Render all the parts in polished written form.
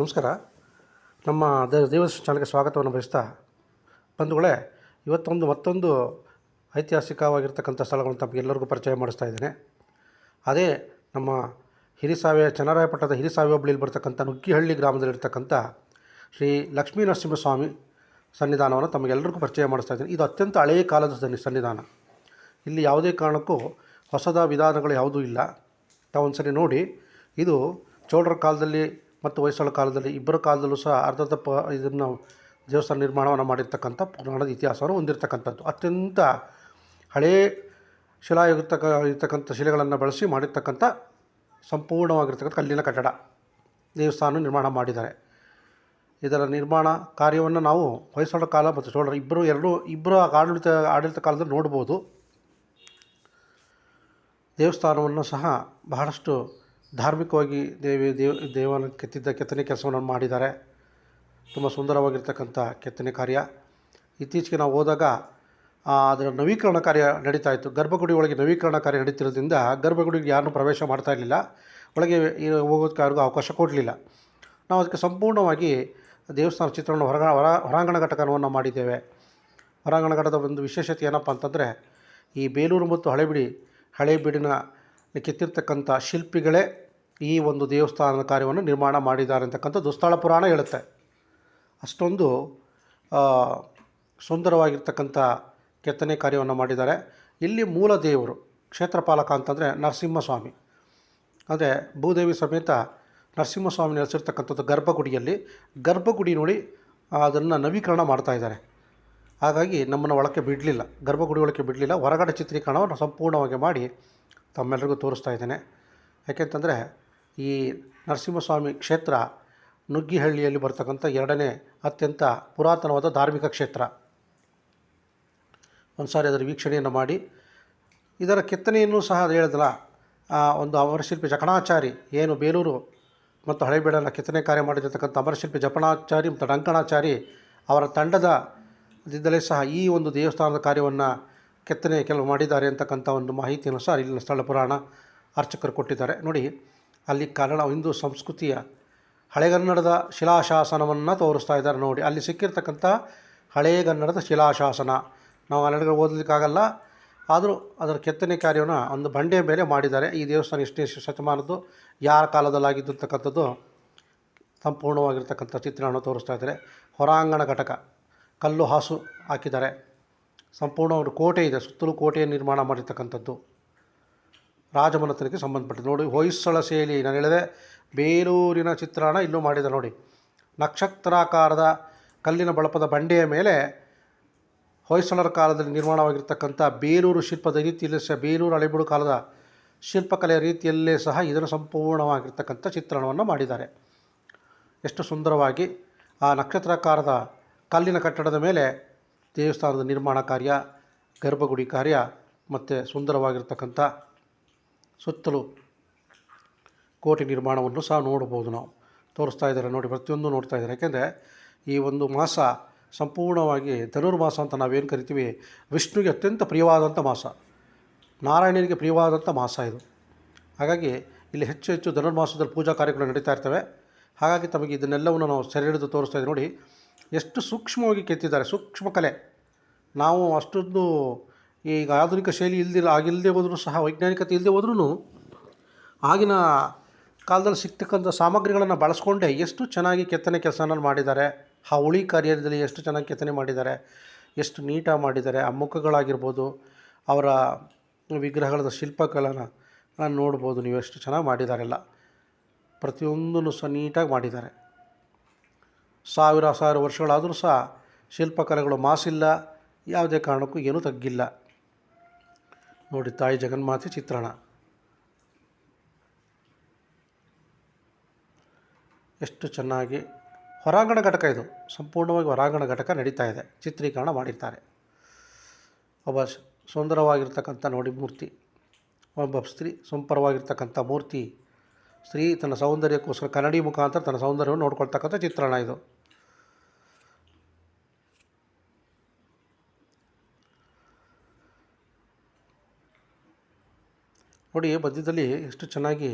ನಮಸ್ಕಾರ. ನಮ್ಮ ದೇವಸ್ ಚಾನಲ್ಗೆ ಸ್ವಾಗತವನ್ನು ಬಯಸ್ತಾ, ಬಂಧುಗಳೇ, ಮತ್ತೊಂದು ಐತಿಹಾಸಿಕವಾಗಿರ್ತಕ್ಕಂಥ ಸ್ಥಳಗಳನ್ನು ತಮಗೆಲ್ಲರಿಗೂ ಪರಿಚಯ ಮಾಡಿಸ್ತಾ ಇದ್ದೇನೆ. ಅದೇ ನಮ್ಮ ಚನ್ನರಾಯಪಟ್ಟಣದ ಹಿರಿಸಾವೆ ಹೋಬಳಿಯಲ್ಲಿ ಬರ್ತಕ್ಕಂಥ ನುಗ್ಗಿಹಳ್ಳಿ ಗ್ರಾಮದಲ್ಲಿರ್ತಕ್ಕಂಥ ಶ್ರೀ ಲಕ್ಷ್ಮೀ ನರಸಿಂಹಸ್ವಾಮಿ ಸನ್ನಿಧಾನವನ್ನು ತಮಗೆಲ್ಲರಿಗೂ ಪರಿಚಯ ಮಾಡಿಸ್ತಾ ಇದ್ದೀನಿ. ಇದು ಅತ್ಯಂತ ಹಳೆಯ ಕಾಲದ ಸನ್ನಿಧಾನ. ಇಲ್ಲಿ ಯಾವುದೇ ಕಾರಣಕ್ಕೂ ಹೊಸದ ವಿಧಾನಗಳು ಯಾವುದೂ ಇಲ್ಲ. ತಾವು ಒಂದು ಸರಿ ನೋಡಿ, ಇದು ಚೋಳರ ಕಾಲದಲ್ಲಿ ಮತ್ತು ಹೊಯ್ಸಳ ಕಾಲದಲ್ಲಿ ಇಬ್ಬರ ಕಾಲದಲ್ಲೂ ಸಹ ಇದನ್ನು ದೇವಸ್ಥಾನ ನಿರ್ಮಾಣವನ್ನು ಮಾಡಿರ್ತಕ್ಕಂಥ ಪುರಾಣದ ಇತಿಹಾಸವನ್ನು ಹೊಂದಿರತಕ್ಕಂಥದ್ದು. ಅತ್ಯಂತ ಹಳೆಯ ಇರ್ತಕ್ಕಂಥ ಶಿಲೆಗಳನ್ನು ಬಳಸಿ ಮಾಡಿರ್ತಕ್ಕಂಥ ಸಂಪೂರ್ಣವಾಗಿರ್ತಕ್ಕಂಥ ಕಲ್ಲಿನ ಕಟ್ಟಡ ದೇವಸ್ಥಾನ ನಿರ್ಮಾಣ ಮಾಡಿದ್ದಾರೆ. ಇದರ ನಿರ್ಮಾಣ ಕಾರ್ಯವನ್ನು ನಾವು ಹೊಯ್ಸಳ ಕಾಲ ಮತ್ತು ಚೋಳರ ಇಬ್ಬರು ಆಡಳಿತ ಕಾಲದಲ್ಲಿ ನೋಡ್ಬೋದು. ದೇವಸ್ಥಾನವನ್ನು ಸಹ ಬಹಳಷ್ಟು ಧಾರ್ಮಿಕವಾಗಿ ದೇವನ ಕೆತ್ತನೆ ಕೆಲಸವನ್ನು ಮಾಡಿದ್ದಾರೆ. ತುಂಬ ಸುಂದರವಾಗಿರ್ತಕ್ಕಂಥ ಕೆತ್ತನೆ ಕಾರ್ಯ. ಇತ್ತೀಚೆಗೆ ನಾವು ಹೋದಾಗ ಅದರ ನವೀಕರಣ ಕಾರ್ಯ ನಡೀತಾ ಇತ್ತು. ಗರ್ಭಗುಡಿ ಒಳಗೆ ನವೀಕರಣ ಕಾರ್ಯ ನಡೀತಿರೋದ್ರಿಂದ ಗರ್ಭಗುಡಿಗೆ ಯಾರನ್ನೂ ಪ್ರವೇಶ ಮಾಡ್ತಾ ಇರಲಿಲ್ಲ, ಒಳಗೆ ಹೋಗೋದಕ್ಕೆ ಯಾರಿಗೂ ಅವಕಾಶ ಕೊಡಲಿಲ್ಲ. ನಾವು ಅದಕ್ಕೆ ಸಂಪೂರ್ಣವಾಗಿ ದೇವಸ್ಥಾನ ಚಿತ್ರವನ್ನು ಹೊರಾಂಗಣ ಘಟಕವನ್ನು ಮಾಡಿದ್ದೇವೆ. ಹೊರಾಂಗಣ ಘಟಕದ ಒಂದು ವಿಶೇಷತೆ ಏನಪ್ಪ ಅಂತಂದರೆ, ಈ ಬೇಲೂರು ಮತ್ತು ಹಳೇಬೀಡಿನ ಕೆತ್ತಿರ್ತಕ್ಕಂಥ ಶಿಲ್ಪಿಗಳೇ ಈ ಒಂದು ದೇವಸ್ಥಾನದ ಕಾರ್ಯವನ್ನು ನಿರ್ಮಾಣ ಮಾಡಿದ್ದಾರೆ ಅಂತಕ್ಕಂಥದ್ದು ಸ್ಥಳ ಪುರಾಣ ಹೇಳುತ್ತೆ. ಅಷ್ಟೊಂದು ಸುಂದರವಾಗಿರ್ತಕ್ಕಂಥ ಕೆತ್ತನೆ ಕಾರ್ಯವನ್ನು ಮಾಡಿದ್ದಾರೆ. ಇಲ್ಲಿ ಮೂಲ ದೇವರು ಕ್ಷೇತ್ರಪಾಲಕ ಅಂತಂದರೆ ನರಸಿಂಹಸ್ವಾಮಿ, ಅಂದರೆ ಭೂದೇವಿ ಸಮೇತ ನರಸಿಂಹಸ್ವಾಮಿ ನೆಲೆಸಿರ್ತಕ್ಕಂಥದ್ದು ಗರ್ಭಗುಡಿ ನೋಡಿ ಅದನ್ನು ನವೀಕರಣ ಮಾಡ್ತಾಯಿದ್ದಾರೆ. ಹಾಗಾಗಿ ನಮ್ಮನ್ನು ಒಳಕ್ಕೆ ಬಿಡಲಿಲ್ಲ, ಗರ್ಭಗುಡಿ ಒಳಕ್ಕೆ ಬಿಡಲಿಲ್ಲ. ಹೊರಗಡೆ ಚಿತ್ರೀಕರಣವನ್ನು ಸಂಪೂರ್ಣವಾಗಿ ಮಾಡಿ ತಮ್ಮೆಲ್ಲರಿಗೂ ತೋರಿಸ್ತಾ ಇದ್ದೇನೆ. ಯಾಕೆಂತಂದರೆ ಈ ನರಸಿಂಹಸ್ವಾಮಿ ಕ್ಷೇತ್ರ ನುಗ್ಗಿಹಳ್ಳಿಯಲ್ಲಿ ಬರ್ತಕ್ಕಂಥ ಎರಡನೇ ಅತ್ಯಂತ ಪುರಾತನವಾದ ಧಾರ್ಮಿಕ ಕ್ಷೇತ್ರ. ಒಂದು ಸಾರಿ ಅದರ ವೀಕ್ಷಣೆಯನ್ನು ಮಾಡಿ, ಇದರ ಕೆತ್ತನೆಯನ್ನು ಸಹ ಅದು ಹೇಳಿದಲ್ಲ, ಒಂದು ಅಮರಶಿಲ್ಪಿ ಜಕಣಾಚಾರಿ, ಏನು ಬೇಲೂರು ಮತ್ತು ಹಳೇಬೀಡನ ಕೆತ್ತನೆ ಕಾರ್ಯ ಮಾಡಿರ್ತಕ್ಕಂಥ ಅಮರಶಿಲ್ಪಿ ಜಕಣಾಚಾರಿ ಮತ್ತು ಡಂಕಣಾಚಾರಿ ಅವರ ತಂಡದಿಂದಲೇ ಸಹ ಈ ಒಂದು ದೇವಸ್ಥಾನದ ಕಾರ್ಯವನ್ನು ಕೆತ್ತನೆ ಕೆಲವು ಮಾಡಿದ್ದಾರೆ ಅಂತಕ್ಕಂಥ ಒಂದು ಮಾಹಿತಿಯನ್ನು ಸಹ ಇಲ್ಲಿನ ಸ್ಥಳ ಪುರಾಣ ಅರ್ಚಕರು ಕೊಟ್ಟಿದ್ದಾರೆ. ನೋಡಿ, ಅಲ್ಲಿ ಕನ್ನಡ ಹಿಂದೂ ಸಂಸ್ಕೃತಿಯ ಹಳೆಗನ್ನಡದ ಶಿಲಾಶಾಸನವನ್ನು ತೋರಿಸ್ತಾ ಇದ್ದಾರೆ. ನೋಡಿ, ಅಲ್ಲಿ ಸಿಕ್ಕಿರ್ತಕ್ಕಂಥ ಹಳೆಗನ್ನಡದ ಶಿಲಾಶಾಸನ ನಾವು ಕನ್ನಡ ಓದಲಿಕ್ಕಾಗಲ್ಲ, ಆದರೂ ಅದರ ಕೆತ್ತನೆ ಕಾರ್ಯವನ್ನು ಒಂದು ಬಂಡೆಯ ಮೇಲೆ ಮಾಡಿದ್ದಾರೆ. ಈ ದೇವಸ್ಥಾನ ಎಷ್ಟೇ ಶತಮಾನದ್ದು, ಯಾರ ಕಾಲದಲ್ಲಾಗಿದ್ದು ಅಂತಕ್ಕಂಥದ್ದು ಸಂಪೂರ್ಣವಾಗಿರ್ತಕ್ಕಂಥ ಚಿತ್ರಣವನ್ನು ತೋರಿಸ್ತಾ ಇದ್ದಾರೆ. ಹೊರಾಂಗಣ ಘಟಕ ಕಲ್ಲು ಹಾಸು ಹಾಕಿದ್ದಾರೆ. ಸಂಪೂರ್ಣ ಒಂದು ಕೋಟೆ ಇದೆ, ಸುತ್ತಲೂ ಕೋಟೆಯ ನಿರ್ಮಾಣ ಮಾಡಿರ್ತಕ್ಕಂಥದ್ದು ರಾಜಮನೆತನಕ್ಕೆ ಸಂಬಂಧಪಟ್ಟಿದ್ದು. ನೋಡಿ, ಹೊಯ್ಸಳ ಶೈಲಿ, ನಾನು ಹೇಳಿದೆ ಬೇಲೂರಿನ ಚಿತ್ರಣ ಇಲ್ಲೂ ಮಾಡಿದೆ. ನೋಡಿ, ನಕ್ಷತ್ರಾಕಾರದ ಕಲ್ಲಿನ ಬಳಪದ ಬಂಡೆಯ ಮೇಲೆ ಹೊಯ್ಸಳರ ಕಾಲದಲ್ಲಿ ನಿರ್ಮಾಣವಾಗಿರ್ತಕ್ಕಂಥ ಬೇಲೂರು ಶಿಲ್ಪದ ರೀತಿಯಲ್ಲಿ ಸಹ, ಬೇಲೂರು ಹಳೇಬೀಡು ಕಾಲದ ಶಿಲ್ಪಕಲೆಯ ರೀತಿಯಲ್ಲೇ ಸಹ ಇದನ್ನು ಸಂಪೂರ್ಣವಾಗಿರ್ತಕ್ಕಂಥ ಚಿತ್ರಣವನ್ನು ಮಾಡಿದ್ದಾರೆ. ಎಷ್ಟು ಸುಂದರವಾಗಿ ಆ ನಕ್ಷತ್ರಾಕಾರದ ಕಲ್ಲಿನ ಕಟ್ಟಡದ ಮೇಲೆ ದೇವಸ್ಥಾನದ ನಿರ್ಮಾಣ ಕಾರ್ಯ, ಗರ್ಭಗುಡಿ ಕಾರ್ಯ ಮತ್ತು ಸುಂದರವಾಗಿರ್ತಕ್ಕಂಥ ಸುತ್ತಲೂ ಕೋಟೆ ನಿರ್ಮಾಣವನ್ನು ಸಹ ನೋಡ್ಬೋದು. ನಾವು ತೋರಿಸ್ತಾ ಇದ್ದಾರೆ ನೋಡಿ, ಪ್ರತಿಯೊಂದು ನೋಡ್ತಾ ಇದ್ದಾರೆ. ಯಾಕೆಂದರೆ ಈ ಒಂದು ಮಾಸ ಸಂಪೂರ್ಣವಾಗಿ ಧನುರ್ಮಾಸ ಅಂತ ನಾವೇನು ಕರಿತೀವಿ, ವಿಷ್ಣುವಿಗೆ ಅತ್ಯಂತ ಪ್ರಿಯವಾದಂಥ ಮಾಸ, ನಾರಾಯಣನಿಗೆ ಪ್ರಿಯವಾದಂಥ ಮಾಸ ಇದು. ಹಾಗಾಗಿ ಇಲ್ಲಿ ಹೆಚ್ಚು ಧನುರ್ಮಾಸದಲ್ಲಿ ಪೂಜಾ ಕಾರ್ಯಗಳು ನಡೀತಾ ಇರ್ತವೆ. ಹಾಗಾಗಿ ತಮಗೆ ಇದನ್ನೆಲ್ಲವನ್ನು ನಾವು ಸೆರೆ ಹಿಡಿದು ತೋರಿಸ್ತಾ ಇದ್ದೀವಿ. ನೋಡಿ, ಎಷ್ಟು ಸೂಕ್ಷ್ಮವಾಗಿ ಕೆತ್ತಿದ್ದಾರೆ, ಸೂಕ್ಷ್ಮ ಕಲೆ. ನಾವು ಅಷ್ಟೊಂದು ಈಗ ಆಧುನಿಕ ಶೈಲಿ ಆಗಿಲ್ಲದೆ ಹೋದ್ರೂ ಸಹ, ವೈಜ್ಞಾನಿಕತೆ ಇಲ್ಲದೆ ಹೋದ್ರೂ ಆಗಿನ ಕಾಲದಲ್ಲಿ ಸಿಗ್ತಕ್ಕಂಥ ಸಾಮಗ್ರಿಗಳನ್ನು ಬಳಸ್ಕೊಂಡೇ ಎಷ್ಟು ಚೆನ್ನಾಗಿ ಕೆತ್ತನೆ ಕೆಲಸನ ಮಾಡಿದ್ದಾರೆ. ಆ ಹುಳಿ ಕಾರ್ಯದಲ್ಲಿ ಎಷ್ಟು ಚೆನ್ನಾಗಿ ಕೆತ್ತನೆ ಮಾಡಿದ್ದಾರೆ, ಎಷ್ಟು ನೀಟಾಗಿ ಮಾಡಿದ್ದಾರೆ. ಆ ಮುಖಗಳಾಗಿರ್ಬೋದು, ಅವರ ವಿಗ್ರಹಗಳ ಶಿಲ್ಪಕಲೆನ ನೋಡ್ಬೋದು ನೀವು, ಎಷ್ಟು ಚೆನ್ನಾಗಿ ಮಾಡಿದ್ದಾರೆಲ್ಲ. ಪ್ರತಿಯೊಂದನ್ನು ಸಹ ನೀಟಾಗಿ ಮಾಡಿದ್ದಾರೆ. ಸಾವಿರ ವರ್ಷಗಳಾದರೂ ಸಹ ಶಿಲ್ಪಕಲೆಗಳು ಮಾಸಿಲ್ಲ, ಯಾವುದೇ ಕಾರಣಕ್ಕೂ ಏನೂ ತಗ್ಗಿಲ್ಲ. ನೋಡಿ, ತಾಯಿ ಜಗನ್ಮಾತೆ ಚಿತ್ರಣ ಎಷ್ಟು ಚೆನ್ನಾಗಿ. ಹೊರಾಂಗಣ ಘಟಕ ಇದು, ಸಂಪೂರ್ಣವಾಗಿ ಹೊರಾಂಗಣ ಘಟಕ ನಡೀತಾ ಇದೆ, ಚಿತ್ರೀಕರಣ ಮಾಡಿರ್ತಾರೆ. ಒಬ್ಬ ಸುಂದರವಾಗಿರ್ತಕ್ಕಂಥ ನೋಡಿ ಮೂರ್ತಿ, ಒಬ್ಬ ಸ್ತ್ರೀ, ಸುಂದರವಾಗಿರ್ತಕ್ಕಂಥ ಮೂರ್ತಿ ಸ್ತ್ರೀ ತನ್ನ ಸೌಂದರ್ಯಕ್ಕೋಸ್ಕರ ಕನ್ನಡಿ ಮುಖಾಂತರ ತನ್ನ ಸೌಂದರ್ಯವನ್ನು ನೋಡ್ಕೊಳ್ತಕ್ಕಂಥ ಚಿತ್ರಣ ಇದು. ನೋಡಿ, ಮಧ್ಯದಲ್ಲಿ ಎಷ್ಟು ಚೆನ್ನಾಗಿ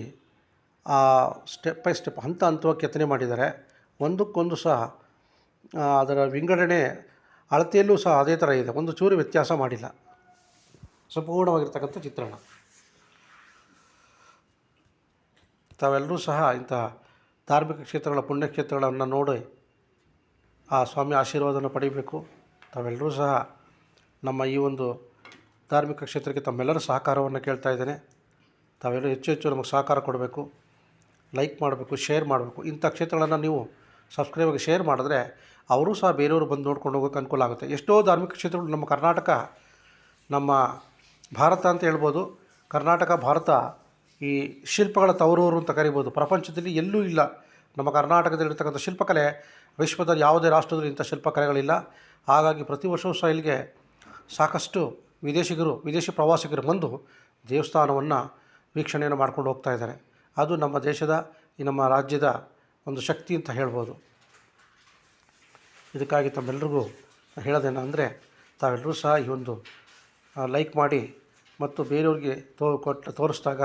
ಸ್ಟೆಪ್ ಬೈ ಸ್ಟೆಪ್ ಹಂತವಾಗಿ ಕೆತ್ತನೆ ಮಾಡಿದ್ದಾರೆ. ಒಂದಕ್ಕೊಂದು ಸಹ ಅದರ ವಿಂಗಡಣೆ ಅಳತೆಯಲ್ಲೂ ಸಹ ಅದೇ ಥರ ಇದೆ, ಒಂದು ಚೂರು ವ್ಯತ್ಯಾಸ ಮಾಡಿಲ್ಲ. ಸಂಪೂರ್ಣವಾಗಿರ್ತಕ್ಕಂಥ ಚಿತ್ರಣ. ತಾವೆಲ್ಲರೂ ಸಹ ಇಂಥ ಧಾರ್ಮಿಕ ಕ್ಷೇತ್ರಗಳ ಪುಣ್ಯಕ್ಷೇತ್ರಗಳನ್ನು ನೋಡಿ ಆ ಸ್ವಾಮಿ ಆಶೀರ್ವಾದನ ಪಡಿಬೇಕು. ತಾವೆಲ್ಲರೂ ಸಹ ನಮ್ಮ ಈ ಒಂದು ಧಾರ್ಮಿಕ ಕ್ಷೇತ್ರಕ್ಕೆ ತಮ್ಮೆಲ್ಲರ ಸಹಕಾರವನ್ನು ಕೇಳ್ತಾ ಇದ್ದೇನೆ. ತಾವೆಲ್ಲರೂ ಹೆಚ್ಚು ಹೆಚ್ಚು ನಮಗೆ ಸಹಕಾರ ಕೊಡಬೇಕು, ಲೈಕ್ ಮಾಡಬೇಕು, ಶೇರ್ ಮಾಡಬೇಕು. ಇಂಥ ಕ್ಷೇತ್ರಗಳನ್ನು ನೀವು ಸಬ್ಸ್ಕ್ರೈಬಾಗಿ ಶೇರ್ ಮಾಡಿದ್ರೆ ಅವರೂ ಸಹ ಬೇರೆಯವರು ಬಂದು ನೋಡ್ಕೊಂಡು ಹೋಗೋಕ್ಕೆ ಅನುಕೂಲ ಆಗುತ್ತೆ. ಎಷ್ಟೋ ಧಾರ್ಮಿಕ ಕ್ಷೇತ್ರಗಳು ನಮ್ಮ ಕರ್ನಾಟಕ, ನಮ್ಮ ಭಾರತ ಅಂತ ಹೇಳ್ಬೋದು. ಕರ್ನಾಟಕ, ಭಾರತ ಈ ಶಿಲ್ಪಗಳ ತವರೂರು ಅಂತ ಕರಿಬೋದು. ಪ್ರಪಂಚದಲ್ಲಿ ಎಲ್ಲೂ ಇಲ್ಲ ನಮ್ಮ ಕರ್ನಾಟಕದಲ್ಲಿರ್ತಕ್ಕಂಥ ಶಿಲ್ಪಕಲೆ. ವಿಶ್ವದಲ್ಲಿ ಯಾವುದೇ ರಾಷ್ಟ್ರದಲ್ಲಿ ಇಂಥ ಶಿಲ್ಪಕಲೆಗಳಿಲ್ಲ. ಹಾಗಾಗಿ ಪ್ರತಿ ವರ್ಷವೂ ಸಹ ಇಲ್ಲಿಗೆ ಸಾಕಷ್ಟು ವಿದೇಶಿ ಪ್ರವಾಸಿಗರು ಬಂದು ದೇವಸ್ಥಾನವನ್ನು ವೀಕ್ಷಣೆಯನ್ನು ಮಾಡ್ಕೊಂಡು ಹೋಗ್ತಾ ಇದ್ದಾರೆ. ಅದು ನಮ್ಮ ದೇಶದ, ಈ ನಮ್ಮ ರಾಜ್ಯದ ಒಂದು ಶಕ್ತಿ ಅಂತ ಹೇಳ್ಬೋದು. ಇದಕ್ಕಾಗಿ ತಮ್ಮೆಲ್ಲರಿಗೂ ಹೇಳೋದೇನೆಂದರೆ, ತಾವೆಲ್ಲರೂ ಸಹ ಈ ಒಂದು ಲೈಕ್ ಮಾಡಿ ಮತ್ತು ಬೇರೆಯವ್ರಿಗೆ ತೋರಿಸಿದಾಗ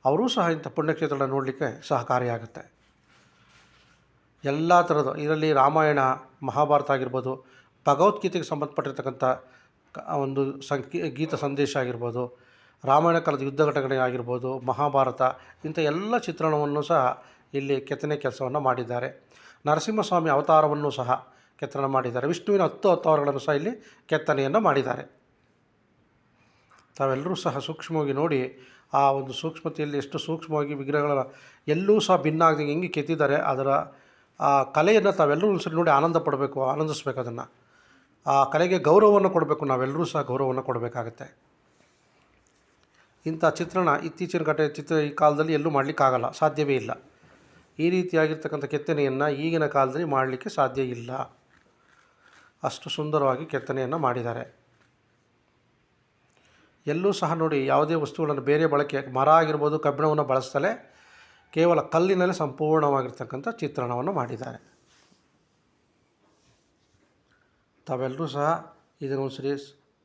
ಅವರೂ ಸಹ ಇಂಥ ಪುಣ್ಯಕ್ಷೇತ್ರಗಳನ್ನು ನೋಡಲಿಕ್ಕೆ ಸಹಕಾರಿಯಾಗುತ್ತೆ. ಎಲ್ಲ ಥರದ್ದು ಇದರಲ್ಲಿ ರಾಮಾಯಣ, ಮಹಾಭಾರತ ಆಗಿರ್ಬೋದು, ಭಗವದ್ಗೀತೆಗೆ ಸಂಬಂಧಪಟ್ಟಿರ್ತಕ್ಕಂಥ ಒಂದು ಗೀತ ಸಂದೇಶ ಆಗಿರ್ಬೋದು, ರಾಮಾಯಣ ಕಾಲದ ಯುದ್ಧ ಘಟನೆ ಆಗಿರ್ಬೋದು, ಮಹಾಭಾರತ, ಇಂಥ ಎಲ್ಲ ಚಿತ್ರಣವನ್ನು ಸಹ ಇಲ್ಲಿ ಕೆತ್ತನೆ ಕೆಲಸವನ್ನು ಮಾಡಿದ್ದಾರೆ. ನರಸಿಂಹಸ್ವಾಮಿ ಅವತಾರವನ್ನು ಸಹ ಕೆತ್ತನೆ ಮಾಡಿದ್ದಾರೆ. ವಿಷ್ಣುವಿನ 10 ಅವತಾರಗಳನ್ನು ಸಹ ಇಲ್ಲಿ ಕೆತ್ತನೆಯನ್ನು ಮಾಡಿದ್ದಾರೆ. ತಾವೆಲ್ಲರೂ ಸಹ ಸೂಕ್ಷ್ಮವಾಗಿ ನೋಡಿ ಆ ಒಂದು ಸೂಕ್ಷ್ಮತೆಯಲ್ಲಿ ಎಷ್ಟು ಸೂಕ್ಷ್ಮವಾಗಿ ವಿಗ್ರಹಗಳ ಎಲ್ಲೂ ಸಹ ಭಿನ್ನ ಆಗದಂಗೆ ಹೆಂಗೆ ಕೆತ್ತಿದ್ದಾರೆ. ಅದರ ಆ ಕಲೆಯನ್ನು ತಾವೆಲ್ಲರೂ ಒಂದ್ಸರಿ ನೋಡಿ ಆನಂದ ಪಡಬೇಕು, ಆನಂದಿಸ್ಬೇಕು. ಅದನ್ನು ಆ ಕಲೆಗೆ ಗೌರವವನ್ನು ಕೊಡಬೇಕು. ನಾವೆಲ್ಲರೂ ಸಹ ಗೌರವವನ್ನು ಕೊಡಬೇಕಾಗತ್ತೆ. ಇಂಥ ಚಿತ್ರಣ ಇತ್ತೀಚಿನ ಈ ಕಾಲದಲ್ಲಿ ಎಲ್ಲೂ ಮಾಡಲಿಕ್ಕಾಗಲ್ಲ, ಸಾಧ್ಯವೇ ಇಲ್ಲ. ಈ ರೀತಿಯಾಗಿರ್ತಕ್ಕಂಥ ಕೆತ್ತನೆಯನ್ನು ಈಗಿನ ಕಾಲದಲ್ಲಿ ಮಾಡಲಿಕ್ಕೆ ಸಾಧ್ಯ ಇಲ್ಲ. ಅಷ್ಟು ಸುಂದರವಾಗಿ ಕೆತ್ತನೆಯನ್ನು ಮಾಡಿದ್ದಾರೆ. ಎಲ್ಲೂ ಸಹ ನೋಡಿ ಯಾವುದೇ ವಸ್ತುಗಳನ್ನು ಬೇರೆ ಬಳಕೆ, ಮರ ಆಗಿರ್ಬೋದು, ಕಬ್ಬಿಣವನ್ನು ಬಳಸ್ತಲೇ ಕೇವಲ ಕಲ್ಲಿನಲ್ಲಿ ಸಂಪೂರ್ಣವಾಗಿರ್ತಕ್ಕಂಥ ಚಿತ್ರಣವನ್ನು ಮಾಡಿದ್ದಾರೆ. ತಾವೆಲ್ಲರೂ ಸಹ ಇದನ್ನು ಒಂದ್ಸರಿ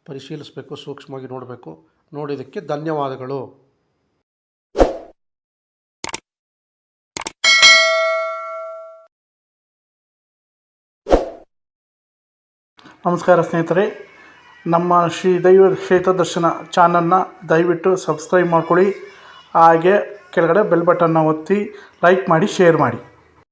ಪರಿಶೀಲಿಸಬೇಕು, ಸೂಕ್ಷ್ಮವಾಗಿ ನೋಡಬೇಕು. ನೋಡಿದ್ದಕ್ಕೆ ಧನ್ಯವಾದಗಳು. ನಮಸ್ಕಾರ ಸ್ನೇಹಿತರೆ, ನಮ್ಮ ಶ್ರೀ ದೈವ ಕ್ಷೇತ್ರ ದರ್ಶನ ಚಾನಲ್ನ ದಯವಿಟ್ಟು ಸಬ್ಸ್ಕ್ರೈಬ್ ಮಾಡ್ಕೊಳ್ಳಿ. ಹಾಗೆ ಕೆಳಗಡೆ ಬೆಲ್ ಬಟನ್ನ ಒತ್ತಿ ಲೈಕ್ ಮಾಡಿ, ಶೇರ್ ಮಾಡಿ.